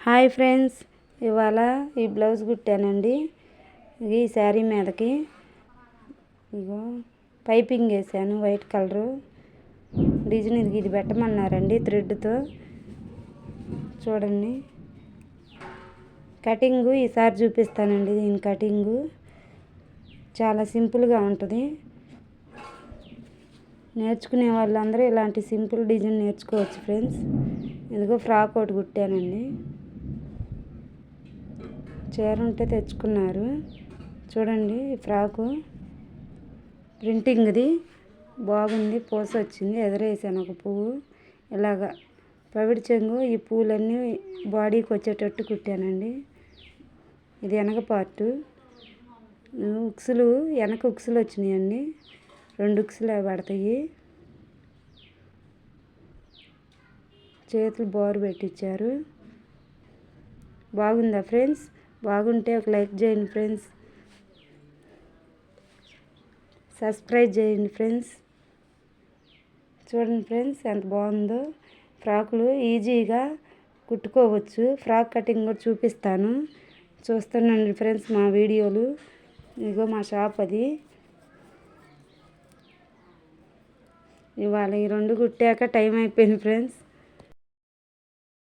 Hi friends, ఇవాళ ఈ blouse కుట్టానండి. ఈ శారీ మీదకి ఇగో పైపింగ్ వేసాను, వైట్ కలరు డిజైన్. ఇది పెట్టమన్నారండి థ్రెడ్తో. చూడండి కటింగు ఈసారి చూపిస్తానండి. దీని కటింగు చాలా సింపుల్గా ఉంటుంది. నేర్చుకునే వాళ్ళందరూ ఇలాంటి సింపుల్ డిజైన్ నేర్చుకోవచ్చు ఫ్రెండ్స్. ఇదిగో ఫ్రాక్ ఒకటి కుట్టానండి. చీర ఉంటే తెచ్చుకున్నారు. చూడండి ఈ ఫ్రాకు ప్రింటింగ్ది బాగుంది. పూస వచ్చింది, ఎదరేసాను ఒక పువ్వు. ఇలాగా పవిడి చెంగు ఈ పూలన్నీ బాడీకి వచ్చేటట్టు కుట్టానండి. ఇది వెనక పార్టు. ఉక్సులు వెనక ఉక్సులు వచ్చినాయండి, 2 ఉక్సులు పడతాయి. చేతులు బోరు పెట్టించారు. బాగుందా ఫ్రెండ్స్? బాగుంటే ఒక లైక్ చేయండి ఫ్రెండ్స్, సబ్స్క్రైబ్ చేయండి ఫ్రెండ్స్. చూడండి ఫ్రెండ్స్ ఎంత బాగుందో. ఫ్రాకులు ఈజీగా కుట్టుకోవచ్చు. ఫ్రాక్ కటింగ్ కూడా చూపిస్తాను, చూస్తానండి ఫ్రెండ్స్ మా వీడియోలు. ఇదిగో మా షాప్ అది. ఇవాళ ఈ 2 కుట్టాక టైం అయిపోయింది ఫ్రెండ్స్.